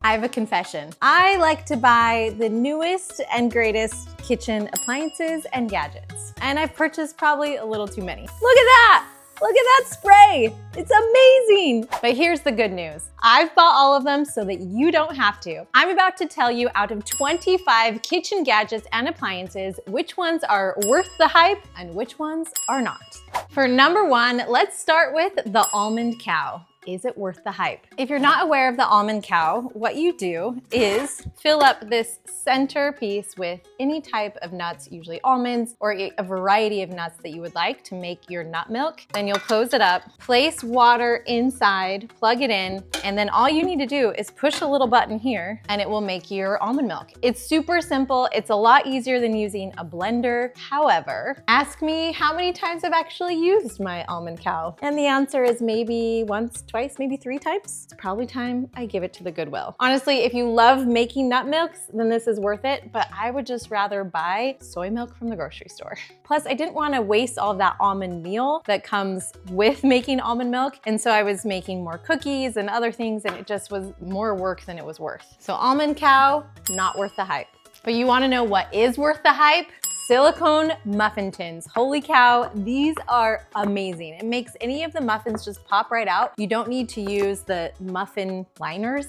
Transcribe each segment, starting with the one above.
I have a confession. I like to buy the newest and greatest kitchen appliances and gadgets. And I've purchased probably a little too many. Look at that! Look at that spray! It's amazing! But here's the good news. I've bought all of them so that you don't have to. I'm about to tell you out of 25 kitchen gadgets and appliances, which ones are worth the hype and which ones are not. For number one, let's start with the Almond Cow. Is it worth the hype? If you're not aware of the Almond Cow, what you do is fill up this center piece with any type of nuts, usually almonds, or a variety of nuts that you would like to make your nut milk. Then you'll close it up, place water inside, plug it in, and then all you need to do is push a little button here and it will make your almond milk. It's super simple. It's a lot easier than using a blender. However, ask me how many times I've actually used my Almond Cow. And the answer is maybe once, twice, maybe 3 times. It's probably time I give it to the Goodwill. Honestly, if you love making nut milks, then this is worth it, but I would just rather buy soy milk from the grocery store. Plus, I didn't want to waste all that almond meal that comes with making almond milk, and so I was making more cookies and other things, and it just was more work than it was worth. So Almond Cow, not worth the hype. But you want to know what is worth the hype? Silicone muffin tins. Holy cow, these are amazing. It makes any of the muffins just pop right out. You don't need to use the muffin liners.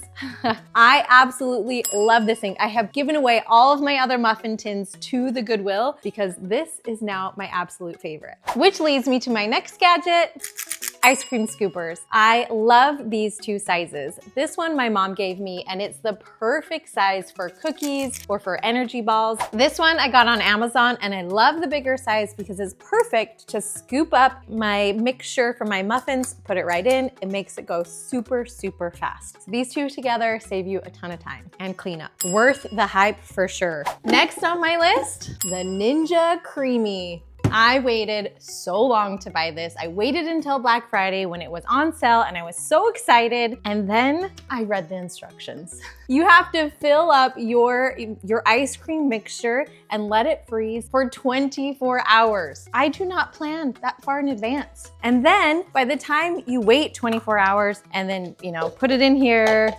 I absolutely love this thing. I have given away all of my other muffin tins to the Goodwill because this is now my absolute favorite. Which leads me to my next gadget. Ice cream scoopers. I love these 2 sizes. This one my mom gave me and it's the perfect size for cookies or for energy balls. This one I got on Amazon and I love the bigger size because it's perfect to scoop up my mixture for my muffins, put it right in. It makes it go super, super fast. So these 2 together save you a ton of time and cleanup. Worth the hype for sure. Next on my list, the Ninja Creami. I waited so long to buy this. I waited until Black Friday when it was on sale and I was so excited. And then I read the instructions. You have to fill up your ice cream mixture and let it freeze for 24 hours. I do not plan that far in advance. And then by the time you wait 24 hours and then, put it in here,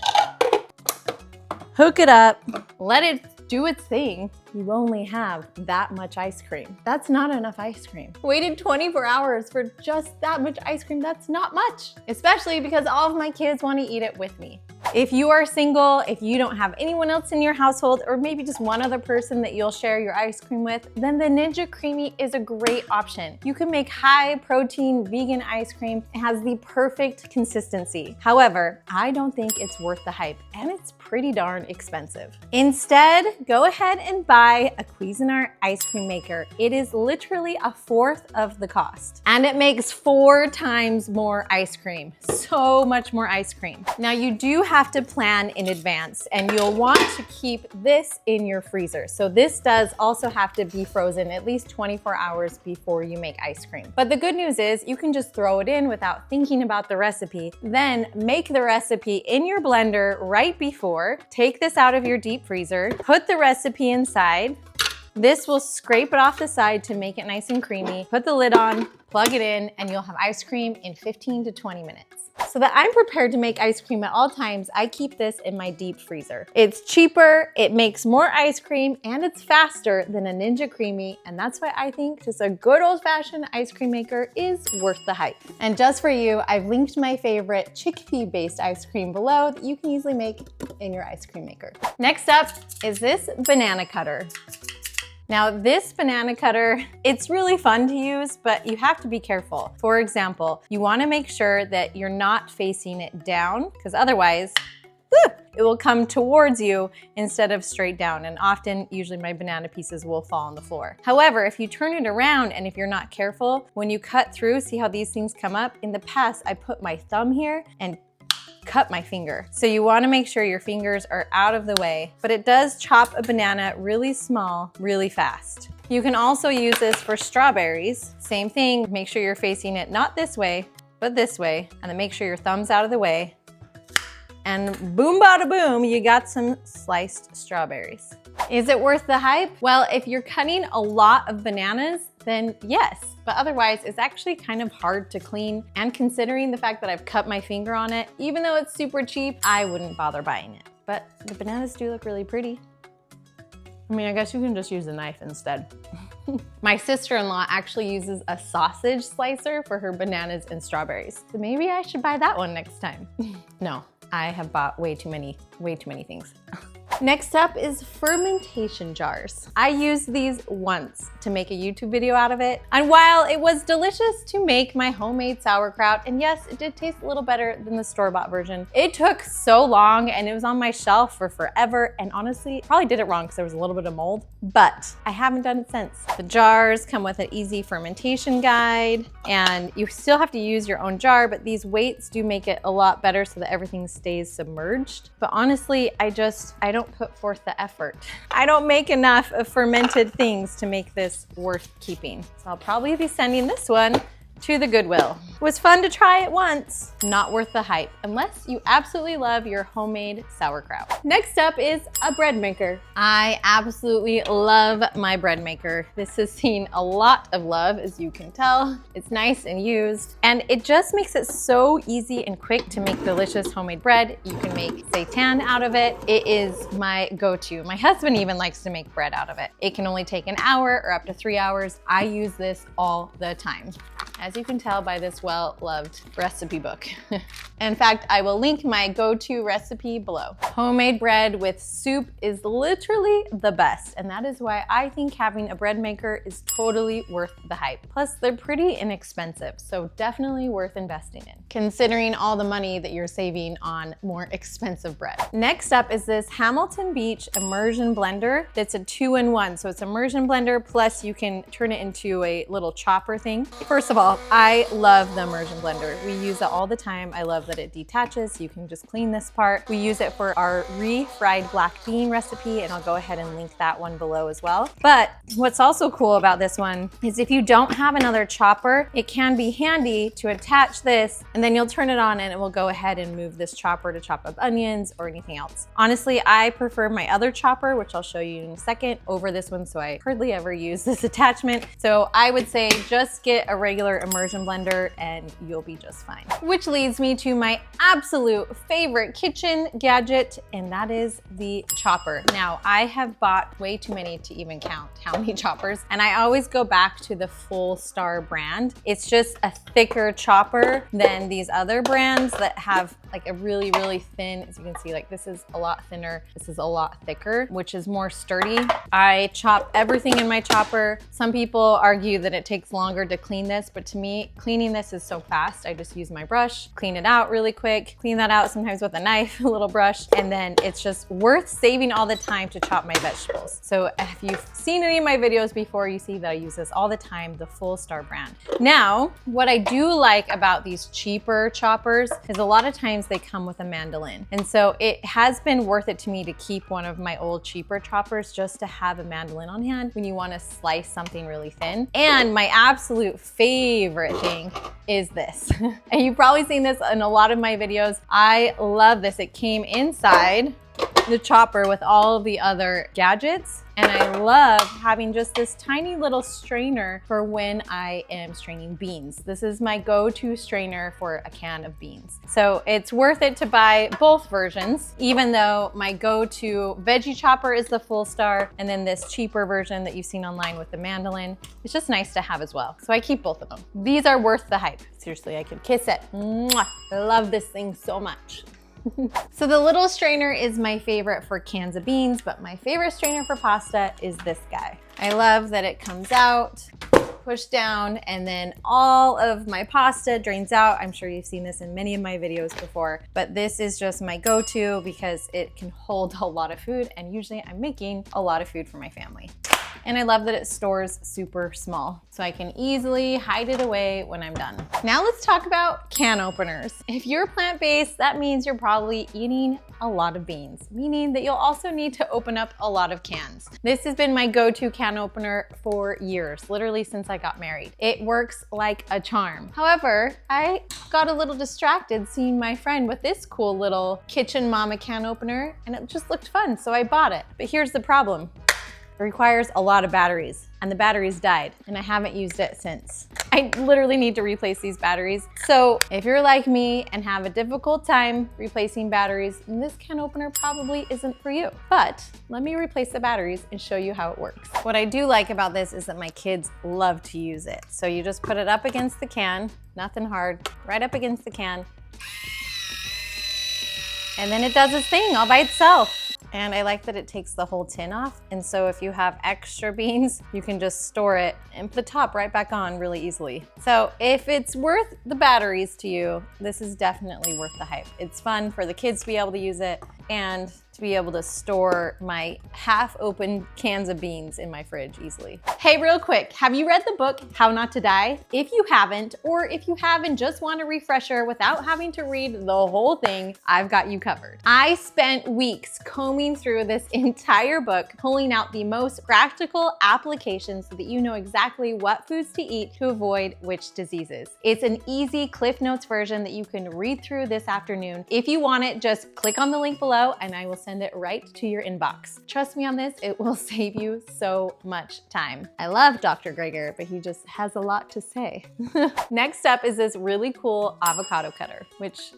hook it up, let it do its thing, you only have that much ice cream. That's not enough ice cream. Waited 24 hours for just that much ice cream, that's not much. Especially because all of my kids want to eat it with me. If you are single, if you don't have anyone else in your household, or maybe just one other person that you'll share your ice cream with, then the Ninja Creami is a great option. You can make high protein vegan ice cream. It has the perfect consistency. However, I don't think it's worth the hype and it's pretty darn expensive. Instead, go ahead and buy a Cuisinart ice cream maker. It is literally 1/4 of the cost and it makes 4 times more ice cream. So much more ice cream. Now you do have to plan in advance and you'll want to keep this in your freezer. So this does also have to be frozen at least 24 hours before you make ice cream. But the good news is you can just throw it in without thinking about the recipe, then make the recipe in your blender right before, take this out of your deep freezer, put the recipe inside. This will scrape it off the side to make it nice and creamy. Put the lid on, plug it in, and you'll have ice cream in 15 to 20 minutes. So that I'm prepared to make ice cream at all times, I keep this in my deep freezer. It's cheaper, it makes more ice cream, and it's faster than a Ninja Creami, and that's why I think just a good old-fashioned ice cream maker is worth the hype. And just for you, I've linked my favorite chickpea-based ice cream below that you can easily make in your ice cream maker. Next up is this banana cutter. Now this banana cutter, it's really fun to use, but you have to be careful. For example, you want to make sure that you're not facing it down because otherwise, it will come towards you instead of straight down. And often, usually my banana pieces will fall on the floor. However, if you turn it around and if you're not careful, when you cut through, see how these things come up? In the past, I put my thumb here and cut my finger. So you want to make sure your fingers are out of the way, but it does chop a banana really small, really fast. You can also use this for strawberries. Same thing, make sure you're facing it not this way, but this way, and then make sure your thumb's out of the way. And boom, bada boom, you got some sliced strawberries. Is it worth the hype? Well, if you're cutting a lot of bananas, then yes, but otherwise it's actually kind of hard to clean. And considering the fact that I've cut my finger on it, even though it's super cheap, I wouldn't bother buying it. but the bananas do look really pretty. I mean, I guess you can just use a knife instead. My sister-in-law actually uses a sausage slicer for her bananas and strawberries. So maybe I should buy that one next time. No, I have bought way too many things. Next up is fermentation jars. I used these once to make a YouTube video out of it. And while it was delicious to make my homemade sauerkraut, and yes, it did taste a little better than the store-bought version, it took so long and it was on my shelf for forever. And honestly, probably did it wrong because there was a little bit of mold, but I haven't done it since. The jars come with an easy fermentation guide, and you still have to use your own jar, but these weights do make it a lot better so that everything stays submerged. But honestly, I don't put forth the effort. I don't make enough of fermented things to make this worth keeping. So I'll probably be sending this one to the Goodwill. It was fun to try it once, not worth the hype, unless you absolutely love your homemade sauerkraut. Next up is a bread maker. I absolutely love my bread maker. This has seen a lot of love, as you can tell. It's nice and used, and it just makes it so easy and quick to make delicious homemade bread. You can make seitan out of it. It is my go-to. My husband even likes to make bread out of it. It can only take an hour or up to 3 hours. I use this all the time, as you can tell by this well-loved recipe book. In fact, I will link my go-to recipe below. Homemade bread with soup is literally the best, and that is why I think having a bread maker is totally worth the hype. Plus, they're pretty inexpensive, so definitely worth investing in, considering all the money that you're saving on more expensive bread. Next up is this Hamilton Beach Immersion Blender. That's a 2-in-1, so it's Immersion Blender, plus you can turn it into a little chopper thing. First of all, I love the Immersion Blender. We use it all the time. I love that it detaches. You can just clean this part. We use it for our refried black bean recipe, and I'll go ahead and link that one below as well. But what's also cool about this one is if you don't have another chopper, it can be handy to attach this, and then you'll turn it on and it will go ahead and move this chopper to chop up onions or anything else. Honestly, I prefer my other chopper, which I'll show you in a second, over this one, so I hardly ever use this attachment. So I would say just get a regular Immersion Blender and you'll be just fine. Which leads me to my absolute favorite kitchen gadget, and that is the chopper. Now, I have bought way too many to even count how many choppers, and I always go back to the Full Star brand. It's just a thicker chopper than these other brands that have like a really, really thin, as you can see, like this is a lot thinner, this is a lot thicker, which is more sturdy. I chop everything in my chopper. Some people argue that it takes longer to clean this, but to me, cleaning this is so fast. I just use my brush, clean it out really quick, clean that out sometimes with a knife, a little brush, and then it's just worth saving all the time to chop my vegetables. So if you've seen any of my videos before, you see that I use this all the time, the Full Star brand. Now, what I do like about these cheaper choppers is a lot of times they come with a mandolin. And so it has been worth it to me to keep one of my old cheaper choppers just to have a mandolin on hand when you want to slice something really thin. And my absolute favorite thing is this. And you've probably seen this in a lot of my videos. I love this. It came inside the chopper with all of the other gadgets. And I love having just this tiny little strainer for when I am straining beans. This is my go-to strainer for a can of beans. So it's worth it to buy both versions, even though my go-to Veggie Chopper is the Full Star, and then this cheaper version that you've seen online with the mandolin. It's just nice to have as well. So I keep both of them. These are worth the hype. Seriously, I could kiss it. Mwah! I love this thing so much. So the little strainer is my favorite for cans of beans, but my favorite strainer for pasta is this guy. I love that it comes out, push down, and then all of my pasta drains out. I'm sure you've seen this in many of my videos before, but this is just my go-to because it can hold a lot of food, and usually I'm making a lot of food for my family. And I love that it stores super small, so I can easily hide it away when I'm done. Now let's talk about can openers. If you're plant-based, that means you're probably eating a lot of beans, meaning that you'll also need to open up a lot of cans. This has been my go-to can opener for years, literally since I got married. It works like a charm. However, I got a little distracted seeing my friend with this cool little Kitchen Mama can opener, and it just looked fun, so I bought it. But here's the problem. It requires a lot of batteries, and the batteries died, and I haven't used it since. I literally need to replace these batteries. So if you're like me and have a difficult time replacing batteries, then this can opener probably isn't for you. But let me replace the batteries and show you how it works. What I do like about this is that my kids love to use it. So you just put it up against the can, nothing hard, right up against the can. And then it does its thing all by itself. And I like that it takes the whole tin off. And so if you have extra beans, you can just store it and put the top right back on really easily. So if it's worth the batteries to you, this is definitely worth the hype. It's fun for the kids to be able to use it and to be able to store my half-open cans of beans in my fridge easily. Hey, real quick, have you read the book, How Not to Die? If you haven't, or if you haven't, just want a refresher without having to read the whole thing, I've got you covered. I spent weeks combing through this entire book, pulling out the most practical applications so that you know exactly what foods to eat to avoid which diseases. It's an easy Cliff Notes version that you can read through this afternoon. If you want it, just click on the link below and I will send it right to your inbox. Trust me on this, it will save you so much time. I love Dr. Greger, but he just has a lot to say. Next up is this really cool avocado cutter, which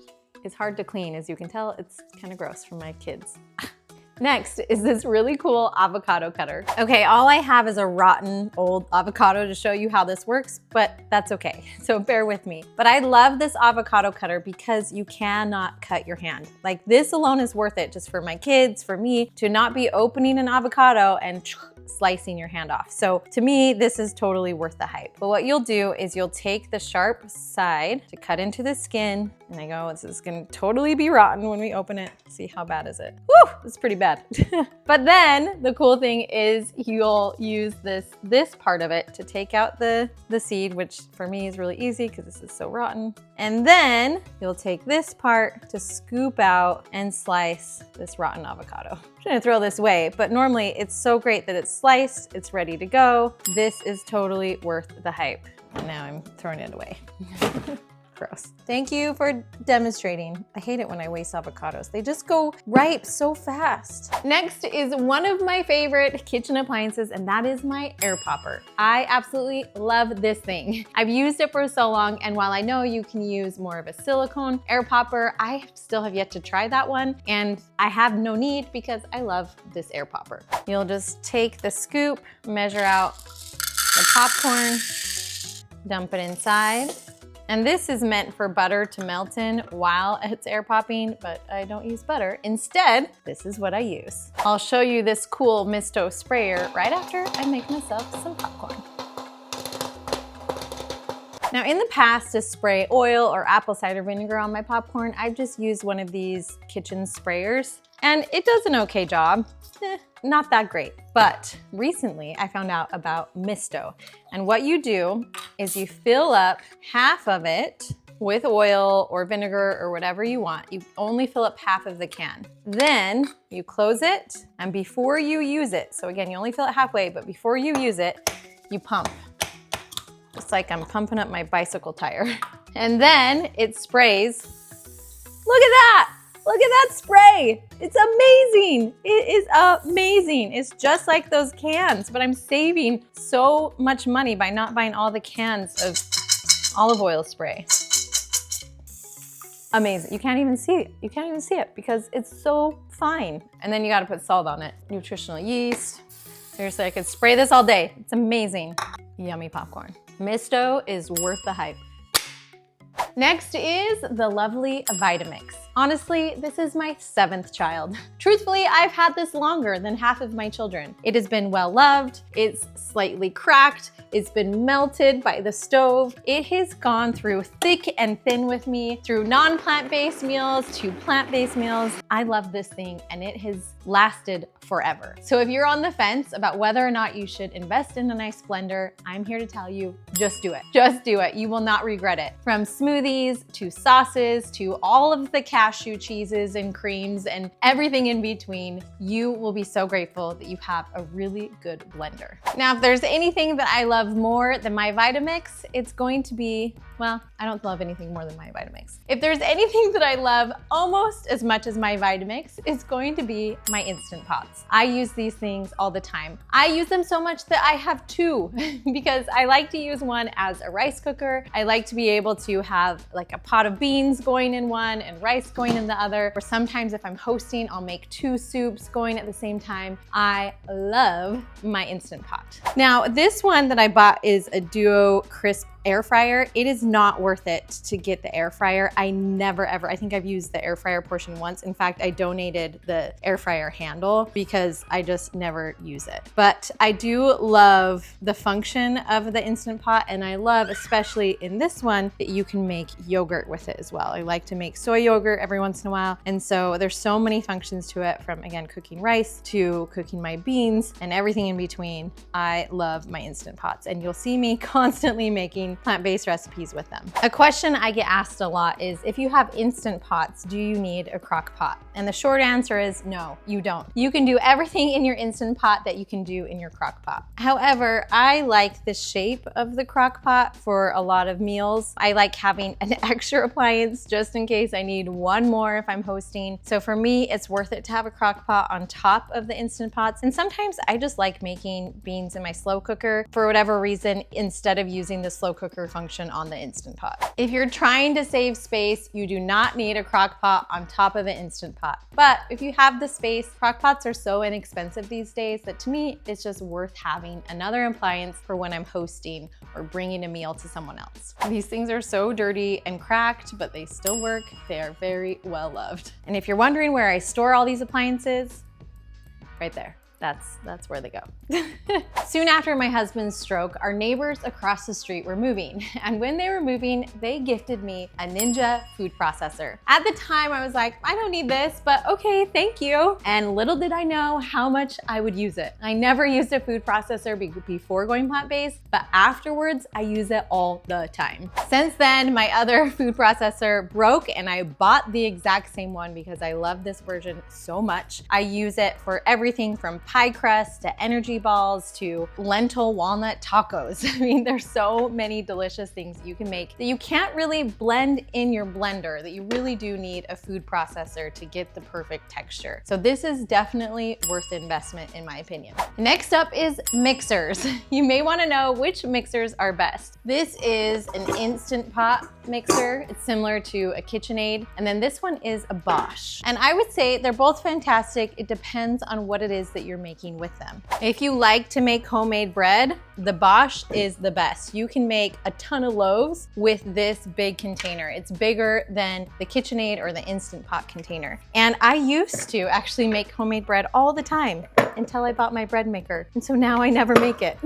is hard to clean. As you can tell, it's kind of gross for my kids. Next is this really cool avocado cutter. Okay, all I have is a rotten old avocado to show you how this works, but that's okay, so bear with me. But I love this avocado cutter because you cannot cut your hand. Like, this alone is worth it just for my kids, for me, to not be opening an avocado and slicing your hand off. So to me, this is totally worth the hype. But what you'll do is you'll take the sharp side to cut into the skin, and I go, this is gonna totally be rotten when we open it. See, how bad is it? Woo, it's pretty bad. But then the cool thing is you'll use this part of it to take out the seed, which for me is really easy because this is so rotten. And then you'll take this part to scoop out and slice this rotten avocado. I'm gonna throw this away, but normally it's so great that it's sliced, it's ready to go. This is totally worth the hype. And now I'm throwing it away. Gross. Thank you for demonstrating. I hate it when I waste avocados. They just go ripe so fast. Next is one of my favorite kitchen appliances, and that is my air popper. I absolutely love this thing. I've used it for so long, and while I know you can use more of a silicone air popper, I still have yet to try that one, and I have no need because I love this air popper. You'll just take the scoop, measure out the popcorn, dump it inside. And this is meant for butter to melt in while it's air popping, but I don't use butter. Instead, this is what I use. I'll show you this cool misto sprayer right after I make myself some popcorn. Now, in the past, to spray oil or apple cider vinegar on my popcorn, I've just used one of these kitchen sprayers, and it does an okay job. Not that great. But recently I found out about misto. And what you do is you fill up half of it with oil or vinegar or whatever you want. You only fill up half of the can. Then you close it, and before you use it, so again, you only fill it halfway, but before you use it, you pump. Just like I'm pumping up my bicycle tire. And then it sprays. Look at that! Look at that spray. It's amazing. It is amazing. It's just like those cans, but I'm saving so much money by not buying all the cans of olive oil spray. Amazing. You can't even see it. You can't even see it because it's so fine. And then you gotta put salt on it. Nutritional yeast. Seriously, I could spray this all day. It's amazing. Yummy popcorn. Misto is worth the hype. Next is the lovely Vitamix. Honestly, this is my 7th child. Truthfully, I've had this longer than half of my children. It has been well loved, it's slightly cracked, it's been melted by the stove. It has gone through thick and thin with me, through non-plant-based meals to plant-based meals. I love this thing and it has lasted forever. So if you're on the fence about whether or not you should invest in a nice blender, I'm here to tell you, just do it. Just do it. You will not regret it. From smoothies to sauces to all of the cashew cheeses and creams and everything in between, you will be so grateful that you have a really good blender. Now, if there's anything that I love more than my Vitamix, it's going to be, well, I don't love anything more than my Vitamix. If there's anything that I love almost as much as my Vitamix, it's going to be my Instant Pots. I use these things all the time. I use them so much that I have two because I like to use one as a rice cooker. I like to be able to have like a pot of beans going in one and rice going in the other. Or sometimes if I'm hosting, I'll make two soups going at the same time. I love my Instant Pot. Now, this one that I bought is a Duo Crisp air fryer. It is not worth it to get the air fryer. I never ever, I think I've used the air fryer portion once. In fact, I donated the air fryer handle because I just never use it. But I do love the function of the Instant Pot, and I love, especially in this one, that you can make yogurt with it as well. I like to make soy yogurt every once in a while. And so there's so many functions to it, from again, cooking rice to cooking my beans and everything in between. I love my Instant Pots, and you'll see me constantly making plant-based recipes with them. A question I get asked a lot is, if you have Instant Pots, do you need a crock pot? And the short answer is no, you don't. You can do everything in your Instant Pot that you can do in your crock pot. However, I like the shape of the crock pot for a lot of meals. I like having an extra appliance just in case I need one more if I'm hosting. So for me, it's worth it to have a crock pot on top of the Instant Pots. And sometimes I just like making beans in my slow cooker for whatever reason, instead of using the slow cooker function on the Instant Pot. If you're trying to save space, you do not need a crock pot on top of an Instant Pot. But if you have the space, crock pots are so inexpensive these days that to me, it's just worth having another appliance for when I'm hosting or bringing a meal to someone else. These things are so dirty and cracked, but they still work. They are very well loved. And if you're wondering where I store all these appliances, right there. That's where they go. Soon after my husband's stroke, our neighbors across the street were moving. And when they were moving, they gifted me a Ninja food processor. At the time, I was like, I don't need this, but okay, thank you. And little did I know how much I would use it. I never used a food processor before going plant-based, but afterwards, I use it all the time. Since then, my other food processor broke, and I bought the exact same one because I love this version so much. I use it for everything from pie crust to energy balls to lentil walnut tacos. I mean, there's so many delicious things you can make that you can't really blend in your blender, that you really do need a food processor to get the perfect texture. So this is definitely worth the investment in my opinion. Next up is mixers. You may want to know which mixers are best. This is an Instant Pot mixer. It's similar to a KitchenAid. And then this one is a Bosch. And I would say they're both fantastic. It depends on what it is that you're making with them. If you like to make homemade bread, the Bosch is the best. You can make a ton of loaves with this big container. It's bigger than the KitchenAid or the Instant Pot container. And I used to actually make homemade bread all the time until I bought my bread maker. And so now I never make it.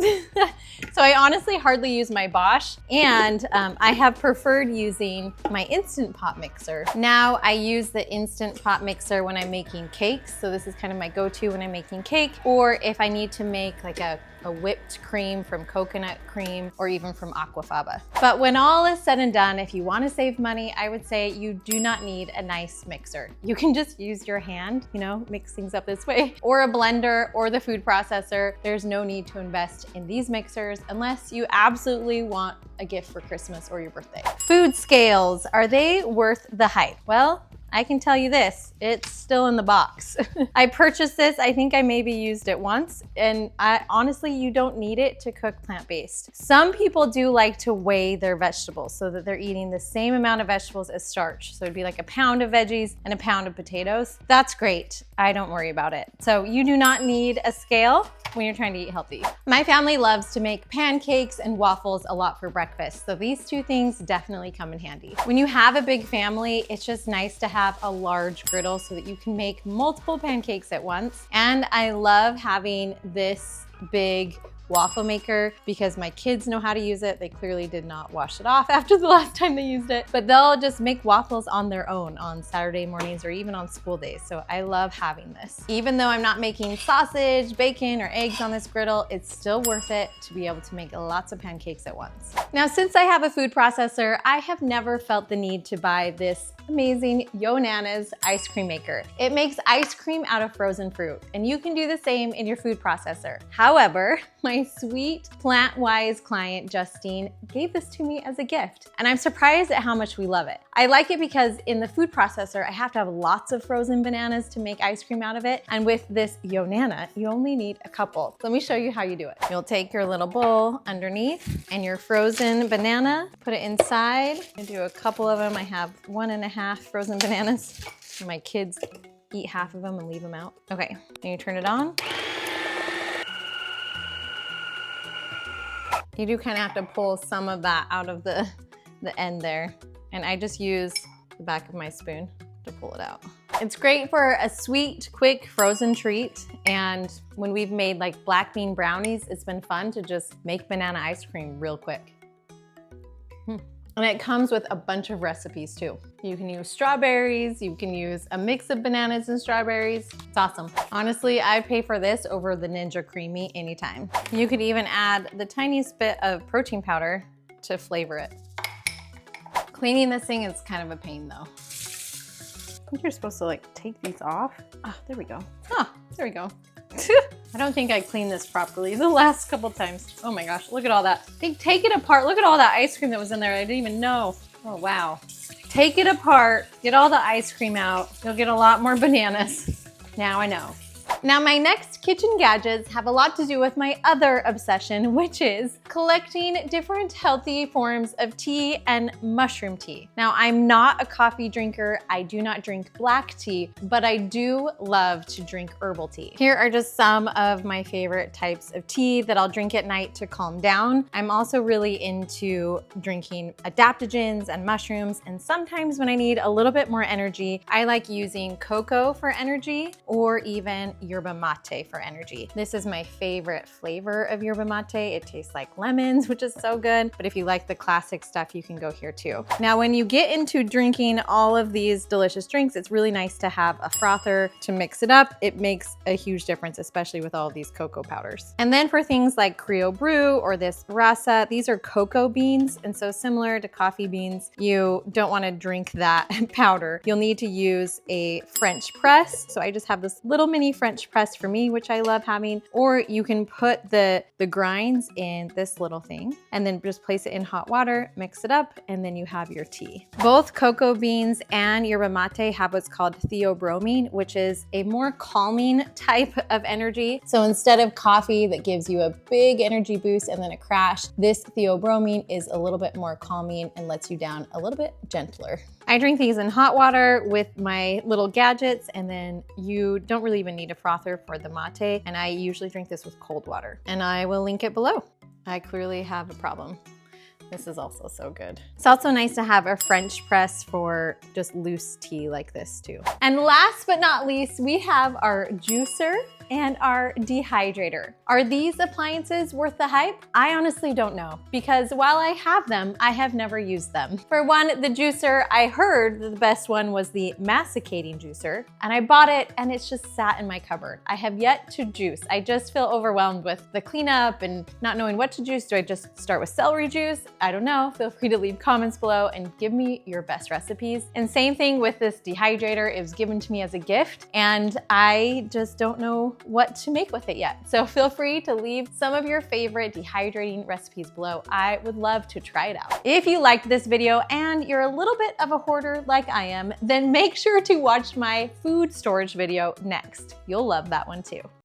So I honestly hardly use my Bosch, and I have preferred using my Instant Pot mixer. Now I use the Instant Pot mixer when I'm making cakes. So this is kind of my go-to when I'm making cake, or if I need to make like a whipped cream from coconut cream or even from aquafaba. But when all is said and done, if you want to save money, I would say you do not need a nice mixer. You can just use your hand, you know, mix things up this way, or a blender or the food processor. There's no need to invest in these mixers unless you absolutely want a gift for Christmas or your birthday. Food scales, are they worth the hype? Well, I can tell you this, it's still in the box. I purchased this, I think I maybe used it once, and honestly, you don't need it to cook plant-based. Some people do like to weigh their vegetables so that they're eating the same amount of vegetables as starch. So it'd be like a pound of veggies and a pound of potatoes. That's great, I don't worry about it. So you do not need a scale when you're trying to eat healthy. My family loves to make pancakes and waffles a lot for breakfast, so these two things definitely come in handy. When you have a big family, it's just nice to have a large griddle so that you can make multiple pancakes at once. And I love having this big waffle maker because my kids know how to use it. They clearly did not wash it off after the last time they used it, but they'll just make waffles on their own on Saturday mornings or even on school days. So I love having this. Even though I'm not making sausage, bacon, or eggs on this griddle, it's still worth it to be able to make lots of pancakes at once. Now, since I have a food processor, I have never felt the need to buy this amazing Yonanas ice cream maker. It makes ice cream out of frozen fruit, and you can do the same in your food processor. However, my sweet plant-wise client, Justine, gave this to me as a gift, and I'm surprised at how much we love it. I like it because in the food processor, I have to have lots of frozen bananas to make ice cream out of it, and with this Yonana, you only need a couple. Let me show you how you do it. You'll take your little bowl underneath and your frozen banana, put it inside. I do a couple of them. I have 1.5 frozen bananas. My kids eat half of them and leave them out. Okay, then you turn it on. You do kind of have to pull some of that out of the end there. And I just use the back of my spoon to pull it out. It's great for a sweet, quick frozen treat. And when we've made like black bean brownies, it's been fun to just make banana ice cream real quick. And it comes with a bunch of recipes too. You can use strawberries, you can use a mix of bananas and strawberries. It's awesome. Honestly, I pay for this over the Ninja Creami anytime. You could even add the tiniest bit of protein powder to flavor it. Cleaning this thing is kind of a pain though. I think you're supposed to like take these off. Ah, there we go. Ah, there we go. I don't think I cleaned this properly the last couple times. Oh my gosh, look at all that. Take it apart. Look at all that ice cream that was in there. I didn't even know. Oh wow. Take it apart, get all the ice cream out. You'll get a lot more bananas. Now I know. Now my next kitchen gadgets have a lot to do with my other obsession, which is collecting different healthy forms of tea and mushroom tea. Now I'm not a coffee drinker, I do not drink black tea, but I do love to drink herbal tea. Here are just some of my favorite types of tea that I'll drink at night to calm down. I'm also really into drinking adaptogens and mushrooms, and sometimes when I need a little bit more energy, I like using cocoa for energy or even yerba mate for energy. This is my favorite flavor of yerba mate. It tastes like lemons, which is so good. But if you like the classic stuff, you can go here too. Now, when you get into drinking all of these delicious drinks, it's really nice to have a frother to mix it up. It makes a huge difference, especially with all of these cocoa powders. And then for things like Creo Brew or this rasa, these are cocoa beans. And so similar to coffee beans, you don't want to drink that powder. You'll need to use a French press. So I just have this little mini French press for me, which I love having, or you can put the grinds in this little thing and then just place it in hot water, mix it up, and then you have your tea. Both cocoa beans and yerba mate have what's called theobromine, which is a more calming type of energy. So instead of coffee that gives you a big energy boost and then a crash, this theobromine is a little bit more calming and lets you down a little bit gentler. I drink these in hot water with my little gadgets, and then you don't really even need a frother for the mate, and I usually drink this with cold water. And I will link it below. I clearly have a problem. This is also so good. It's also nice to have a French press for just loose tea like this too. And last but not least, we have our juicer and our dehydrator. Are these appliances worth the hype? I honestly don't know, because while I have them, I have never used them. For one, the juicer, I heard that the best one was the masticating juicer, and I bought it and it's just sat in my cupboard. I have yet to juice. I just feel overwhelmed with the cleanup and not knowing what to juice. Do I just start with celery juice? I don't know. Feel free to leave comments below and give me your best recipes. And same thing with this dehydrator. It was given to me as a gift, and I just don't know what to make with it yet. So feel free to leave some of your favorite dehydrating recipes below. I would love to try it out. If you liked this video and you're a little bit of a hoarder like I am, then make sure to watch my food storage video next. You'll love that one too.